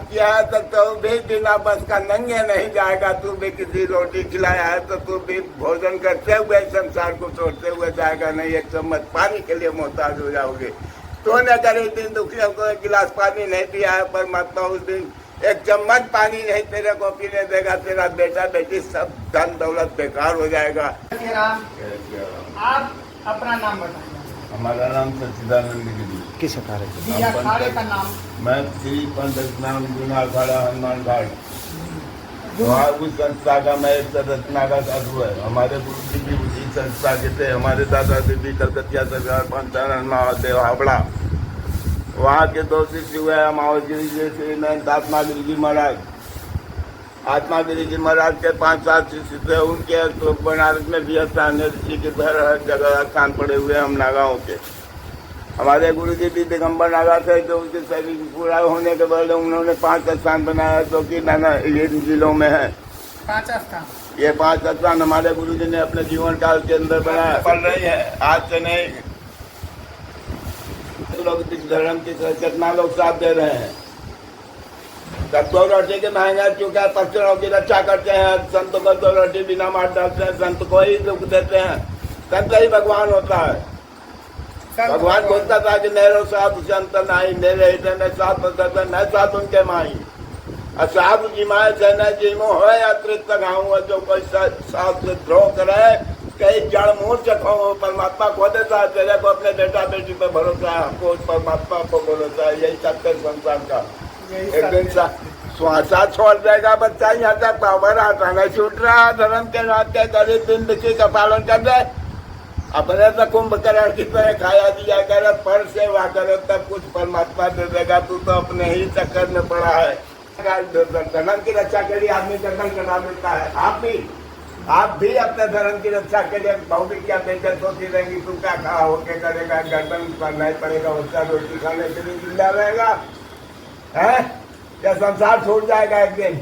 किया है तो भी बिना बस का नंगे नहीं जाएगा। तू भी किसी रोटी खिलाया है तो तू भी भोजन करते हुए संसार को छोड़ते हुए जाएगा नहीं। एक चम्मच पानी के लिए मोहताज हो जाओगे। तो न करे दिन दुखियों को एक गिलास पानी नहीं पिया है परमात्मा, उस दिन एक चम्मच पानी नहीं तेरे को पीने देगा। तेरा बेटा बेटी सब धन दौलत बेकार हो जाएगा। आप अपना नाम बताइए। हमारा नाम सच्चिदानंद गिरी। किस अखाड़े का नाम? मैं श्री पंडित नाम गुना अखाड़ा हनुमान घाट। वहाँ उस संस्था का मैं एक रचना का साधु है। हमारे गुरु जी भी उसी संस्था के थे। हमारे दादा जी भी कलकतिया सरकार पंचानंद महादेव हावड़ा। वहाँ के दो शिष्य हुए अमावस गिरी जी से आत्मागिरी जी महाराज। आत्मागिरी जी महाराज के 5-7 शिष्य थे। उनके तो बनारस में भी स्थान है, ऋषि के हर जगह स्थान पड़े हुए हम नागाओं के। हमारे गुरु जी भी दिगंबर नागा थे, जो उनके शरीर पूरा होने के बाद उन्होंने 5 स्थान बनाया, जो कि नाना ये जिलों में है। 5 स्थान, ये 5 स्थान हमारे गुरु जी ने अपने जीवन काल के अंदर बनाया। पढ़ रही है आज से नहीं, लोग धर्म की कितना लोग साथ दे रहे हैं। तब 2 रोटी के महंगा चुका है, पक्षियों की रक्षा करते हैं। संत को 2 रोटी बिना मार डालते हैं, संत को ही दुख देते हैं। संत ही भगवान होता है। भगवान बोलता था कि मेरो साधु संत नाई, मेरे हृदय में साथ बसता न साथ उनके माई। और साधु जी माए जन जीमो हो अतृत गाँव, जो कोई साथ से द्रोह करे कई जड़ मूर्छ खो। परमात्मा खो देता है। तेरे को अपने बेटा बेटी पे भरोसा है, हमको उस परमात्मा को भरोसा है। यही सत्य संसार का। एक दिन श्वासा छोड़ देगा बच्चा, यहाँ तक पावर आता नहीं छूट रहा। धर्म के नाथ के गरीब दिन किसी का पालन कर दे, अपने तो कुंभकर्ण की तरह खाया दिया करे, पर सेवा करे, तब कुछ परमात्मा दे देगा। तू तो अपने ही चक्कर में पड़ा है। धर्म की रक्षा के लिए आदमी गर्दन कटा देता है। आप भी अपने धर्म की रक्षा के लिए बहु क्या बेचैन सोती रहेंगी। तू क्या खा होके करेगा, गर्दन करना ही पड़ेगा। उसका रोटी खाने के लिए जिंदा रहेगा है या संसार छूट जाएगा एक दिन।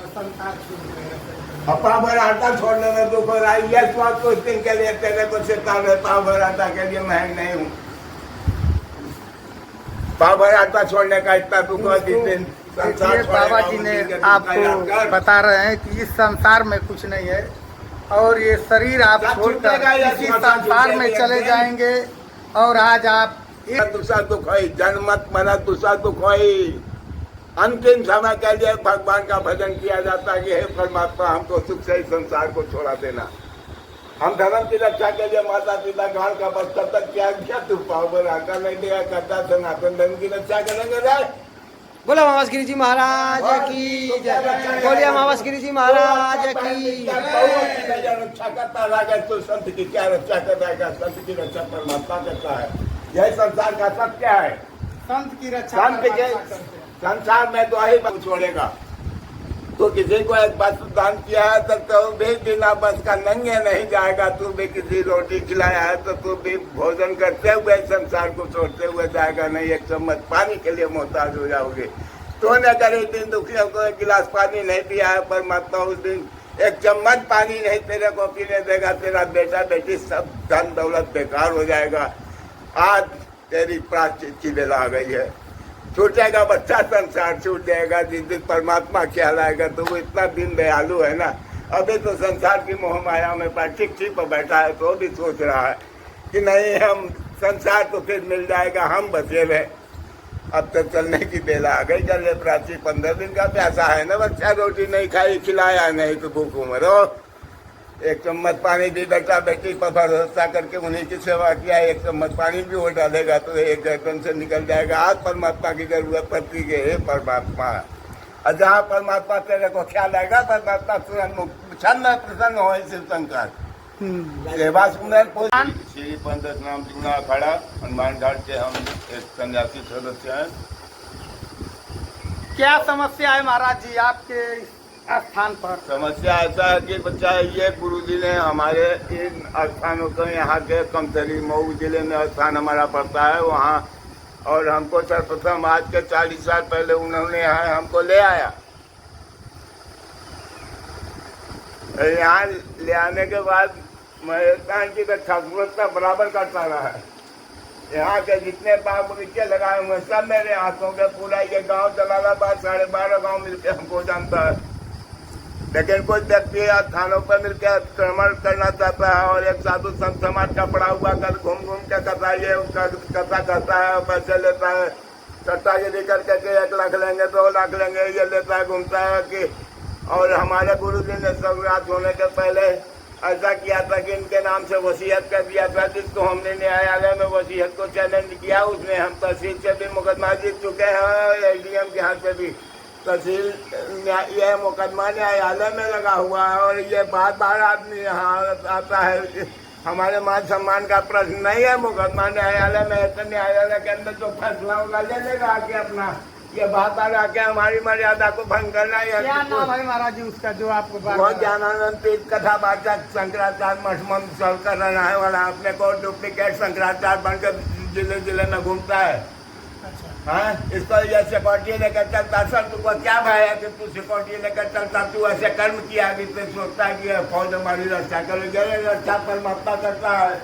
संसार छूट जाएगा। पाव भर आटा छोड़ने में दुख हो रहा है। यह स्वाद कुछ दिन के लिए तेरे को चिंता है। पाव भर आटा के लिए महंग नहीं हूँ। पाव भर आटा छोड़ने का इतना दुख हो जिस दिन संसार बाबा जी ने आपको बता रहे हैं कि इस संसार में कुछ नहीं है और ये शरीर आप छोड़कर इसी संसार में चले जाएंगे। और आज आप दूसरा दुख है, जन्म मत मरा दूसरा दुख है। अंतिम समय के लिए भगवान का भजन किया जाता है कि हे परमात्मा हमको सुख से संसार को छोड़ा देना। हम धर्म की रक्षा के लिए माता पिता गांव का बस तब तक क्या तू पावर आकर नहीं देगा करता। सनातन धर्म की रक्षा करेंगे रे। बोला अमावस गिरी जी महाराज की जय। बोलिए अमावस गिरी जी महाराज की। रक्षा करता रहेगा तो संत की क्या रक्षा कर रहेगा। संत की रक्षा परमात्मा करता है। यही संसार का सत्य है। संत की रक्षा संसार में तो यही छोड़ेगा। तो किसी को एक बात दान किया है तो भी बिना बस का नंगे नहीं जाएगा। तू भी किसी रोटी खिलाया है तो तू भी भोजन करते हुए संसार को छोड़ते हुए जाएगा नहीं। एक चम्मच पानी के लिए मोहताज हो जाओगे। तो न करे दिन दुखियों को एक गिलास पानी नहीं पिया है परमात्मा, उस दिन एक चम्मच पानी नहीं तेरे को पीने देगा। तेरा बेटा बेटी सब धन दौलत बेकार हो जाएगा। आज तेरी प्रायश्चित की बेला आ गई है। छूटेगा बच्चा, संसार छूट जाएगा। जिस दिन परमात्मा ख्याल आएगा तो वो इतना दिन दयालु है ना। अभी तो संसार की मोह माया में चिट्ठी पर बैठा है तो भी सोच रहा है कि नहीं हम संसार तो फिर मिल जाएगा, हम बचे रहे। अब तो चलने की बेला आ गई। चल प्राची 15 दिन का प्यासा है ना बच्चा, रोटी नहीं खाई खिलाया नहीं तो भूख मरो। एक चम्मच पानी भी बेटा बेटी पर भरोसा करके उन्हीं की सेवा किया। एक चम्मच पानी भी वो डालेगा तो एक गर्दन से निकल जाएगा। आज परमात्मा की जरूरत पड़ती है। हे परमात्मा, और जहाँ परमात्मा तेरे को ख्याल आएगा परमात्मा तुरंत प्रसन्न हो। शिव शंकर सेवा सुंदर श्री पंडित नाम गुना अखाड़ा हनुमान घाट के हम एक सन्यासी सदस्य हैं। क्या समस्या है महाराज जी आपके स्थान पर? समस्या ऐसा है कि बच्चा ये गुरु जी ने हमारे इन स्थानों को यहाँ के कमतरी मऊ जिले में स्थान हमारा पड़ता है वहाँ। और हमको सर्वप्रथम आज के 40 साल पहले उन्होंने यहाँ हमको ले आया। यहाँ ले आने के बाद मैं की रक्षा बराबर करता रहा है। यहाँ के जितने बाग बगीचे लगाए हुए सब मेरे हाथों के, पूरा ये गांव जलालाबाद 12.5 गांव मिलके हमको जानता है। लेकिन कोई व्यक्ति थानों पर मिलकर आक्रमण करना चाहता है और एक साधु संत समाज का पड़ा हुआ कर घूम घूम के कथा ये उसका कथा करता है, पैसे लेता है, सट्टागिरी करके 1 लाख लेंगे 2 लाख लेंगे ये लेता है, घूमता है कि। और हमारे गुरु जी ने सौरात होने के पहले ऐसा किया था कि इनके नाम से वसीयत कर दिया था, जिसको हमने न्यायालय में वसीयत को चैलेंज किया। उसमें हम तहसील से भी मुकदमा जीत चुके हैं, एसडीएम के हाथ से भी तहसील यह मुकदमा न्यायालय में लगा हुआ है। और ये बार बार आदमी यहाँ आता है, हमारे मान सम्मान का प्रश्न नहीं है, मुकदमा न्यायालय में है तो न्यायालय के अंदर जो फैसला होगा ले लेगा आके अपना। ये बार बार आके हमारी मर्यादा को भंग करना है। क्या नाम है महाराज जी उसका जो आपको बहुत ज्ञानानंद तीर्थ कथावाचक शंकराचार्य मठमंद सड़कर रहने वाला, अपने को डुप्लीकेट शंकराचार्य बनकर जिले जिले में घूमता है। हाँ, इसको ये सिक्योरिटी लेकर चलता। सर तुमको क्या भय है कि तू सिक्योरिटी लेकर चलता? तू ऐसे कर्म किया अभी तो सोचता है कि फौज हमारी रक्षा करेगी, रक्षा परमात्मा करता है।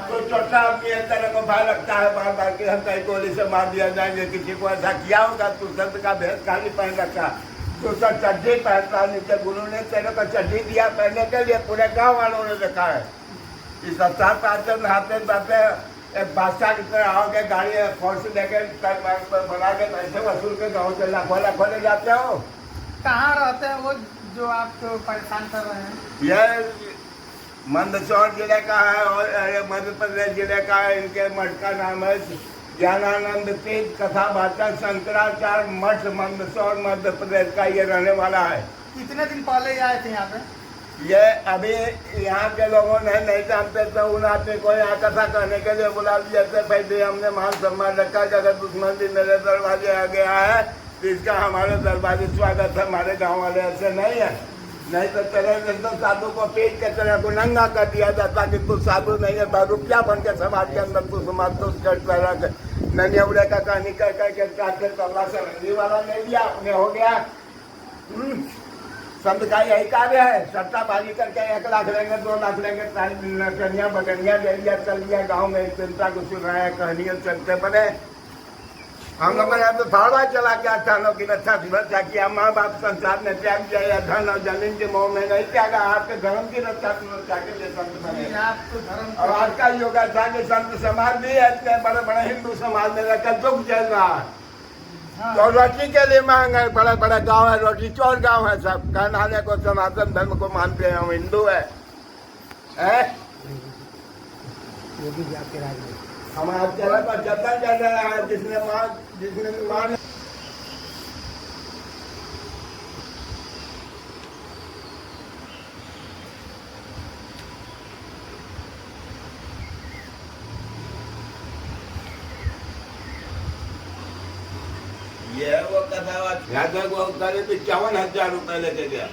तो छोटा आदमी है, तरह को भय लगता है बार बार कि हम कहीं गोली से मार दिया जाएंगे, किसी को ऐसा किया होगा। तू संत का भेद खाली पहन रखा, तो सर चड्डी पहनता, नीचे गुरु ने तेरे को चड्डी दिया पहनने के लिए, पूरे गाँव वालों ने देखा है। इस अवसर पर आते नहाते जाते एक बादशाह की तरह आओगे, गाड़ी फौज लेके बना के पैसे वसूल के गाँव से लाखों ले जाते हो। कहाँ रहते हैं वो जो आपको परेशान कर रहे हैं? यह मंदसौर जिले का है और मध्य प्रदेश जिले का है। इनके मठ का नाम है ज्ञानानंद तीर्थ कथावाचक शंकराचार्य मठ, मंदसौर मध्य प्रदेश का ये रहने वाला है। कितने दिन पहले आए थे यहाँ पे? ये अभी यहाँ के लोगों ने नहीं जानते तो उन आदमी को यहाँ कथा कहने के लिए बुला दिया था। भाई भी हमने मान सम्मान रखा कि अगर दुश्मन भी मेरे दरवाजे आ गया है तो इसका हमारे दरवाजे स्वागत है। हमारे गाँव वाले ऐसे नहीं है, नहीं तो तेरे तो साधु को पीट के तेरे को नंगा कर दिया जाता कि तू साधु नहीं है, रुपया बन के समाज के अंदर तू समाज तो नन्हे उड़े का कहानी कर करके काटते तबला से रंगी वाला नहीं दिया, अपने हो गया। संत का यही कार्य है, सट्टाबाजी करके 1 लाख लेंगे 2 लाख लेंगे, नचनिया बगनिया ले लिया, चल लिया गाँव में चिंता को सुनाया, कहानियां चलते बने। हम लोगों ने तो फाड़वा चला के स्थानों की रक्षा सुरक्षा किया। माँ बाप संसार ने त्याग दिया, धन और जमीन के मोह में नहीं त्यागा, आपके धर्म की रक्षा सुरक्षा के लिए संत बने। और आज का युग ऐसा कि संत समाज भी है, इतने बड़े बड़े हिंदू समाज में रहकर दुख झेल रहा है। तो रोटी के लिए मांग है, बड़े बड़े गांव है, रोटी चोर गांव है, सब कहनाने को सनातन धर्म को मानते हैं, हम हिंदू है। हमारे चेहरे पर चलता चल रहा है, जिसने मान ये वो कथा वो करीब 51,000 रुपए लेके गया।